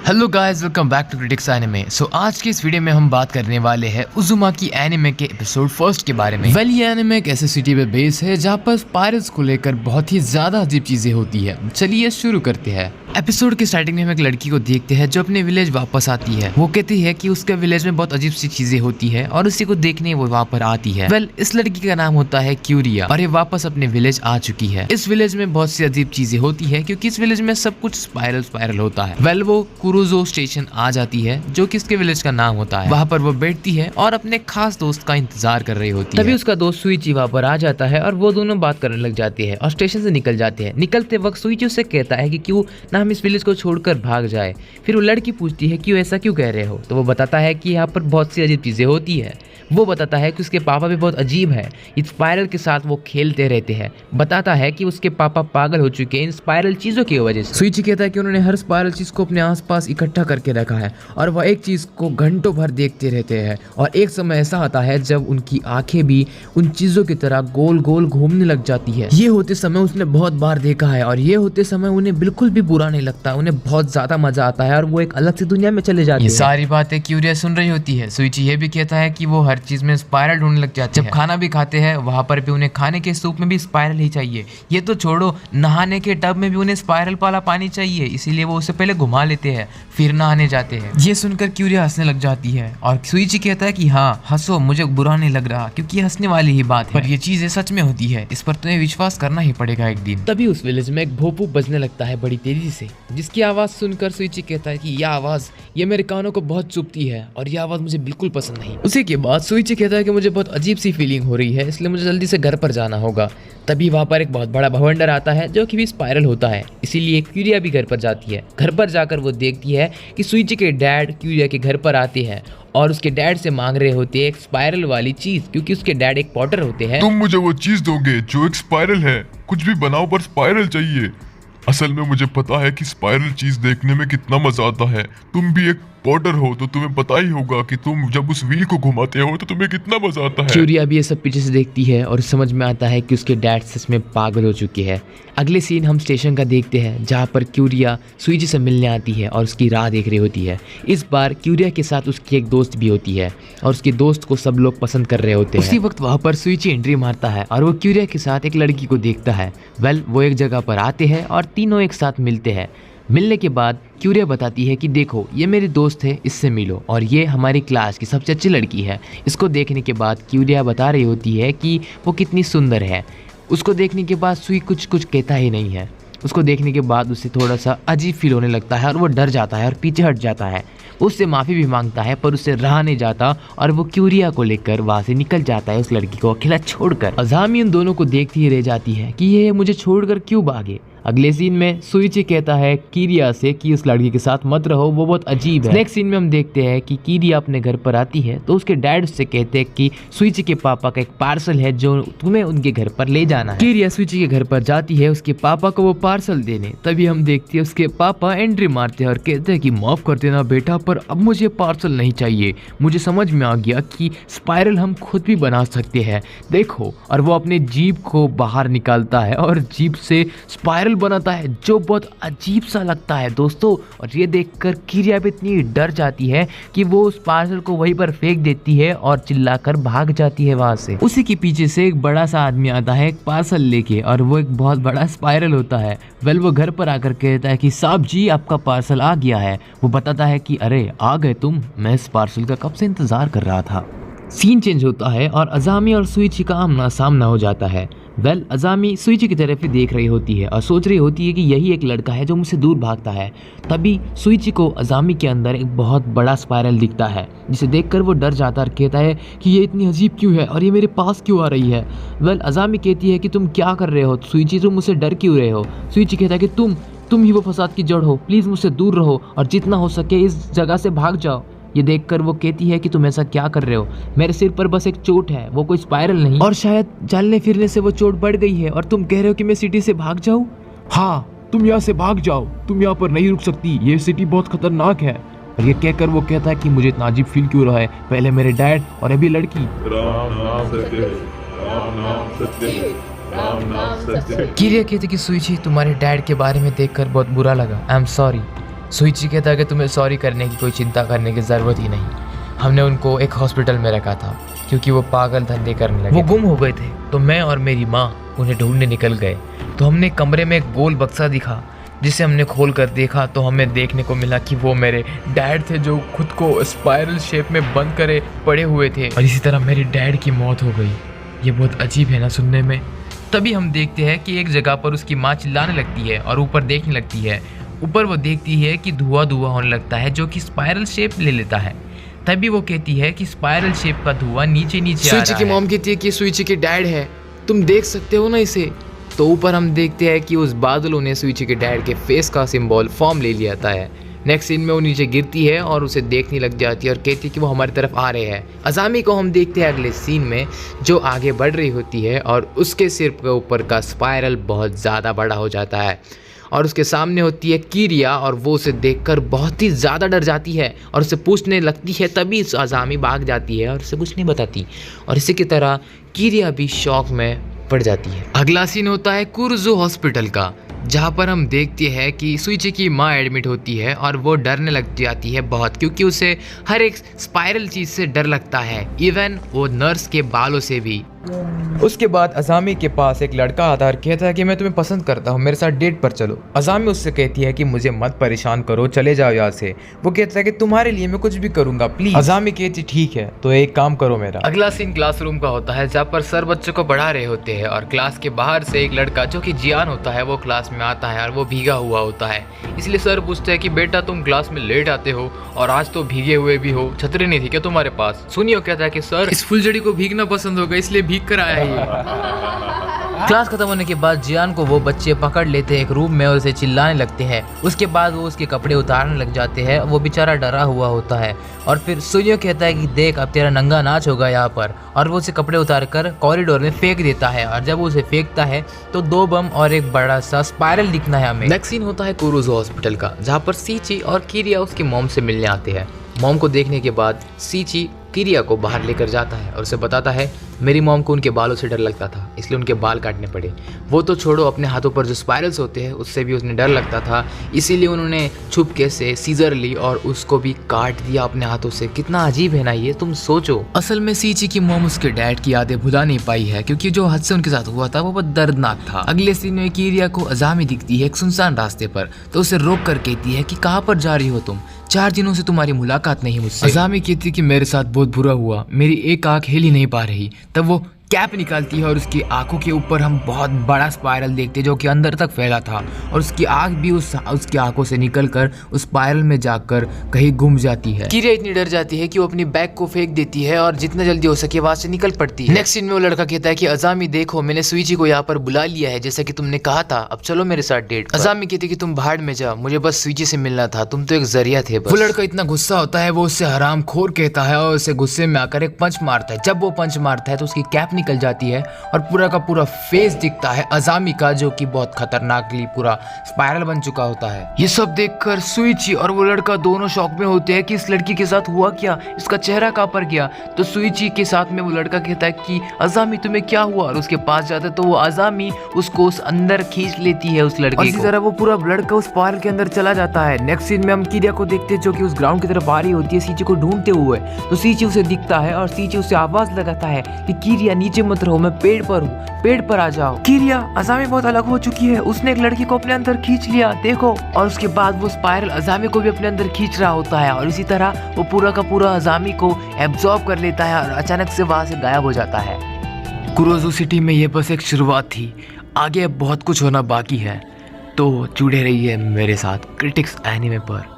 Hello guys, welcome back to critics anime. So आज के इस वीडियो में हम बात करने वाले हैं उजुमाकी एनिमे के एपिसोड फर्स्ट के बारे में। ये एनिमे एक ऐसे सिटी पे बेस है जहाँ पर स्पाइरल्स को लेकर बहुत ही ज्यादा अजीब चीजें होती है। चलिए शुरू करते हैं। एपिसोड की स्टार्टिंग में हम एक लड़की को देखते हैं जो अपने विलेज वापस आती है। वो कहती है कि उसके विलेज में बहुत अजीब सी चीजें होती है और उसी को देखने वो वहाँ पर आती है। इस लड़की का नाम होता है क्यूरिया और ये वापस अपने विलेज आ चुकी है। इस विलेज में बहुत सी अजीब चीजें होती है क्योंकि इस विलेज में सब कुछ स्पाइरल होता है। वो कुरुजो स्टेशन आ जाती है जो कि इसके विलेज का नाम होता है। वहाँ पर वो बैठती है और अपने खास दोस्त का इंतजार कर रही होती है। तभी उसका दोस्त सुइची वहाँ पर आ जाता है और वो दोनों बात करने लग जाते हैं और स्टेशन से निकल जाते हैं। निकलते वक्त सुइची उससे कहता है कि क्यों ना हम इस विलेज को छोड़कर भाग जाए। फिर वो लड़की पूछती है क्यों ऐसा क्यों कह रहे हो, तो वो बताता है कि यहाँ पर बहुत सी अजीब चीजें होती है। वो बताता है कि उसके पापा भी बहुत अजीब है, इस स्पाइरल के साथ वो खेलते रहते हैं। बताता है कि उसके पापा पागल हो चुके हैं इन स्पाइरल चीजों की वजह से। सुइची कहता है कि उन्होंने हर स्पाइरल चीज को अपने आसपास इकट्ठा करके रखा है और वह एक चीज को घंटों भर देखते रहते हैं और एक समय ऐसा आता है जब उनकी आंखें भी उन चीजों की तरह गोल गोल घूमने लग जाती है। ये होते समय उसने बहुत बार देखा है और ये होते समय उन्हें बिल्कुल भी बुरा नहीं लगता, उन्हें बहुत ज्यादा मजा आता है और वो एक अलग सी दुनिया में चले जाते हैं। ये सारी बातें क्यूरिया सुन रही होती है। सुइची ये भी कहता है कि वो हर चीज में स्पाइरल ढूंढने लग जाते हैं। जब खाना भी खाते हैं वहां पर भी उन्हें खाने के सूप में भी स्पाइरल ही चाहिए। ये तो छोड़ो, नहाने के टब में भी उन्हें स्पाइरल वाला पानी चाहिए, इसीलिए वो उससे पहले घुमा लेते हैं फिर नहाने जाते हैं। ये सुनकर क्यूरिया हंसने लग जाती है और सुइची कहता है कि हाँ हंसो, मुझे बुरा नहीं लग रहा क्योंकि ये हंसने वाली ही बात है, पर ये चीजें सच में होती है, इस पर तुम्हें विश्वास करना ही पड़ेगा एक दिन। तभी उस विलेज में एक भोपू बजने लगता है बड़ी तेजी से, जिसकी आवाज सुनकर सुइची कहता है कि यह आवाज ये मेरे कानों को बहुत चुभती है और यह आवाज मुझे बिल्कुल पसंद नहीं। उसी के बाद सुइची कहता है कि मुझे बहुत अजीब सी फीलिंग हो रही है, इसलिए मुझे जल्दी से घर पर जाना होगा। तभी वहाँ पर एक बहुत बड़ा भवंडर आता है जो कि भी स्पाइरल होता है, इसीलिए क्यूरिया भी घर पर जाती है। घर पर जाकर वो देखती है कि सुइची के डैड क्यूरिया के घर पर आते हैं और उसके डैड से मांग रहे होते हैं एक स्पाइरल वाली चीज, क्योंकि उसके डैड एक पॉटर होते हैं। तुम मुझे वो चीज दोगे जो एक स्पाइरल है, कुछ भी बनाओ पर स्पाइरल चाहिए। असल में मुझे पता है कि स्पाइरल चीज देखने में कितना मजा आता है। तुम भी एक पॉटर हो तो तुम्हें पता ही होगा कि तुम जब उस व्हील को घुमाते हो तो तुम्हें कितना मजा आता है। क्यूरिया भी ये सब पीछे से देखती है और समझ में आता है कि उसके डैड सच में पागल हो चुके हैं। अगले सीन हम स्टेशन का देखते हैं जहाँ पर क्यूरिया सुइची से मिलने आती है और उसकी राह देख रही होती है। इस बार क्यूरिया के साथ उसकी एक दोस्त भी होती है और उसके दोस्त को सब लोग पसंद कर रहे होते हैं। उसी वक्त वहाँ पर सुइची एंट्री मारता है और वो क्यूरिया के साथ एक लड़की को देखता है। वो एक जगह पर आते हैं और तीनों एक साथ मिलते हैं। मिलने के बाद क्यूरिया बताती है कि देखो ये मेरी दोस्त है, इससे मिलो, और ये हमारी क्लास की सबसे अच्छी लड़की है। इसको देखने के बाद क्यूरिया बता रही होती है कि वो कितनी सुंदर है। उसको देखने के बाद सुई कुछ कहता ही नहीं है। उसको देखने के बाद उसे थोड़ा सा अजीब फील होने लगता है और वो डर जाता है और पीछे हट जाता है। उससे माफ़ी भी मांगता है पर उससे रहा नहीं जाता और वो क्यूरिया को लेकर वहाँ से निकल जाता है, उस लड़की को अकेला छोड़कर। अज़ामी उन दोनों को देखती ही रह जाती है कि ये मुझे छोड़कर क्यों भागे। अगले सीन में सुइची कहता है किरिया से कि उस लड़की के साथ मत रहो, वो बहुत अजीब है। नेक्स्ट सीन में हम देखते हैं कि किरिया अपने घर पर आती है तो उसके डैड उससे कहते हैं कि सुइची के पापा का एक पार्सल है जो तुम्हें उनके घर पर ले जाना है। किरिया सुइची के घर पर जाती है उसके पापा को वो पार्सल देने। तभी हम देखते हैं उसके पापा एंट्री मारते हैं और कहते हैं कि माफ कर देना बेटा, पर अब मुझे पार्सल नहीं चाहिए। मुझे समझ में आ गया कि स्पाइरल हम खुद भी बना सकते हैं, देखो। और वो अपने जीभ को बाहर निकालता है और जीभ से स्पाइरल बनाता है जो बहुत अजीब सा लगता है दोस्तों। और ये देखकर किरिया भी इतनी डर जाती है कि वो उस पार्सल को वहीं पर फेंक देती है और चिल्लाकर भाग जाती है वहां से। उसी के पीछे से एक बड़ा सा आदमी आता है एक पार्सल लेके और वो एक बहुत बड़ा स्पाइरल होता है। वो घर पर आकर कहता है कि साहब जी आपका पार्सल आ गया है। वो बताता है कि अरे आ गए तुम, मैं इस पार्सल का कब से इंतजार कर रहा था। सीन चेंज होता है और अज़ामी और सुइची का आमना सामना हो जाता है। अज़ामी सुइची की तरफ ही देख रही होती है और सोच रही होती है कि यही एक लड़का है जो मुझसे दूर भागता है। तभी सुइची को अज़ामी के अंदर एक बहुत बड़ा स्पाइरल दिखता है, जिसे देखकर वो डर जाता है और कहता है कि ये इतनी अजीब क्यों है और ये मेरे पास क्यों आ रही है। अज़ामी कहती है कि तुम क्या कर रहे हो सुइची, तुम मुझसे डर क्यों रहे हो। सुइची कहता है कि तुम ही वो फसाद की जड़ हो, प्लीज़ मुझसे दूर रहो और जितना हो सके इस जगह से भाग जाओ। ये देखकर वो कहती है कि तुम ऐसा क्या कर रहे हो, मेरे सिर पर बस एक चोट है, वो कोई स्पाइरल नहीं, और शायद चलने फिरने से वो चोट बढ़ गई है और तुम कह रहे हो कि मैं सिटी से भाग जाऊं। हाँ तुम यहाँ से भाग जाओ, तुम यहाँ पर नहीं रुक सकती, ये सिटी बहुत खतरनाक है। और ये कहकर वो कहता है कि मुझे इतना अजीब फील क्यों रहा है, पहले मेरे डैड और अभी लड़की। किरिया कहती कि सुइची तुम्हारे डैड के बारे में देखकर बहुत बुरा लगा, आई एम सॉरी। सुइची कहता है कि तुम्हें सॉरी करने की कोई चिंता करने की ज़रूरत ही नहीं, हमने उनको एक हॉस्पिटल में रखा था क्योंकि वो पागल धंधे करने लगे, वो गुम हो गए थे। तो मैं और मेरी माँ उन्हें ढूंढने निकल गए। तो हमने कमरे में एक गोल बक्सा दिखा जिसे हमने खोल कर देखा तो हमें देखने को मिला कि वो मेरे डैड थे जो खुद को स्पाइरल शेप में बंद करे पड़े हुए थे, और इसी तरह मेरे डैड की मौत हो गई। ये बहुत अजीब है ना सुनने में। तभी हम देखते हैं कि एक जगह पर उसकी माँ चिल्लाने लगती है और ऊपर देखने लगती है। ऊपर वो देखती है कि धुआं होने लगता है जो कि स्पाइरल शेप ले लेता है। तभी वो कहती है कि स्पाइरल शेप का धुआं नीचे नीचे आ रहा है। सुइची की मॉम कहती है कि सुइची के डैड है, तुम देख सकते हो ना इसे। तो ऊपर हम देखते हैं कि उस बादलों ने सुइची के डैड के फेस का सिंबल फॉर्म ले लिया है। नेक्स्ट सीन में वो नीचे गिरती है और उसे देखने लग जाती है और कहती है कि वो हमारी तरफ आ रहे हैं। अजामी को हम देखते हैं अगले सीन में जो आगे बढ़ रही होती है और उसके सिर के ऊपर का स्पाइरल बहुत ज़्यादा बड़ा हो जाता है और उसके सामने होती है किरिया और वो उसे देखकर बहुत ही ज़्यादा डर जाती है और उसे पूछने लगती है। तभी अजामी भाग जाती है और उसे कुछ नहीं बताती और इसी की तरह किरिया भी शॉक में पड़ जाती है। अगला सीन होता है कुरुजो हॉस्पिटल का, जहाँ पर हम देखते हैं कि सुइची की माँ एडमिट होती है और वो डरने लग जाती है बहुत, क्योंकि उसे हर एक स्पाइरल चीज़ से डर लगता है, इवन वो नर्स के बालों से भी। उसके बाद अजामी के पास एक लड़का आता है और कहता है कि मैं तुम्हें पसंद करता हूँ, मेरे साथ डेट पर चलो। अजामी उससे कहती है कि मुझे मत परेशान करो, चले जाओ यहाँ से। वो कहता है कि तुम्हारे लिए मैं कुछ भी करूँगा प्लीज। अजामी कहती ठीक है तो एक काम करो मेरा। अगला सीन क्लासरूम का होता है जहाँ पर सर बच्चों को पढ़ा रहे होते हैं और क्लास के बाहर से एक लड़का जो कि जियान होता है वो क्लास में आता है और वो भीगा हुआ होता है। इसलिए सर पूछते हैं कि बेटा तुम क्लास में लेट आते हो और आज तो भीगे हुए भी हो, छतरी नहीं थी क्या तुम्हारे पास? सुनियो कहता है कि सर इस फुलझड़ी को भीगना पसंद होगा इसलिए भीग कर आया है। क्लास खत्म होने के बाद जियान को वो बच्चे पकड़ लेते हैं एक रूम में और उसे चिल्लाने लगते हैं। उसके बाद वो उसके कपड़े उतारने लग जाते हैं। वो बेचारा डरा हुआ होता है और फिर सुनियो कहता है कि देख अब तेरा नंगा नाच होगा यहाँ पर, और वो उसे कपड़े उतार कर कॉरिडोर में फेंक देता है। और जब वो उसे फेंकता है तो 2 बम और एक बड़ा सा स्पाइरल दिखना है हमें। नेक्स्ट सीन होता है कुरुजो हॉस्पिटल का, जहाँ पर सीची और किरिया उसकी मॉम से मिलने आते हैं। मॉम को देखने के बाद सीची किरिया को बाहर लेकर जाता है और उसे बताता है मेरी मॉम को उनके बालों से डर लगता था इसलिए उनके बाल काटने पड़े। वो तो छोड़ो, अपने हाथों पर जो स्पाइरल्स होते हैं उससे भी उन्हें डर लगता था, इसीलिए उन्होंने छुपके से सीजर ली और उसको भी काट दिया अपने हाथों से। कितना अजीब है ना ये, तुम सोचो। असल में सीची की मॉम उसके डैड की यादें भुला नहीं पाई है क्योंकि जो हद से उनके साथ हुआ था वो बहुत दर्दनाक था। अगले सीन में किरिया को अजामी दिखती है एक सुनसान रास्ते पर, तो उसे रोक कर कहती है कि कहाँ पर जा रही हो तुम, 4 दिनों से तुम्हारी मुलाकात नहीं मुझसे। अजामी कहती कि मेरे साथ बहुत बुरा हुआ, मेरी एक आंख हिल ही नहीं पा रही। तब वो कैप निकालती है और उसकी आंखों के ऊपर हम बहुत बड़ा स्पाइरल देखते हैं जो कि अंदर तक फैला था और उसकी आंख भी उसकी आंखों से निकलकर उस स्पाइरल में जाकर कहीं गुम जाती है। किरिया इतनी डर जाती है कि वो अपनी बैग को फेंक देती है और जितना जल्दी हो सके वहां से निकल पड़ती है। नेक्स्ट सीन में वो लड़का कहता है कि अजामी देखो मैंने सुइची को यहाँ पर बुला लिया है जैसा कि तुमने कहा था, अब चलो मेरे साथ डेट पर। अजामी कहती कि तुम भाड़ में जाओ, मुझे बस सुइची से मिलना था, तुम तो एक जरिया थे बस। वो लड़का इतना गुस्सा होता है वो उससे हरामखोर कहता है और उसे गुस्से में आकर एक पंच मारता है। जब वो पंच मारता है तो उसकी कैप निकल जाती है और पूरा का पूरा फेस दिखता है अजामी का, जो कि बहुत खतरनाकली पूरा स्पाइरल बन चुका होता है। ये सब देखकर सुइची और वो लड़का दोनों शॉक में होते हैं कि इस लड़की के साथ हुआ क्या, इसका चेहरा कहाँ पर गया। तो सुइची के साथ में वो लड़का कहता है कि अजामी तुम्हें क्या हुआ, और उसके पास जाता है तो वो अजामी उसको उस अंदर खींच लेती है उस लड़के को। इसी तरह वो पूरा ब्लड का उस स्पाइरल के अंदर चला जाता है। नेक्स्ट सीन में हम किरिया को देखते हैं जो कि उस ग्राउंड की तरफ आ रही होती है सीची को ढूंढते हुए। तो सीची उसे दिखता है और सीची उसे आवाज लगाता है कि किरिया नीचे मत रहो, मैं पेड़ पर हूँ, पेड़ पर आ जाओ। किरिया अजामी बहुत अलग हो चुकी है, उसने एक लड़की को अपने अंदर खींच लिया देखो, और उसके बाद वो स्पाइरल अजामी को भी अपने अंदर खींच रहा होता है और इसी तरह वो पूरा का पूरा अजामी को एब्जॉर्ब कर लेता है और अचानक से वहां से गायब हो जाता है। कुरोजो सिटी में ये बस एक शुरुआत थी, आगे अब बहुत कुछ होना बाकी है, तो जुड़े रहिए मेरे साथ क्रिटिक्स एनिमे पर।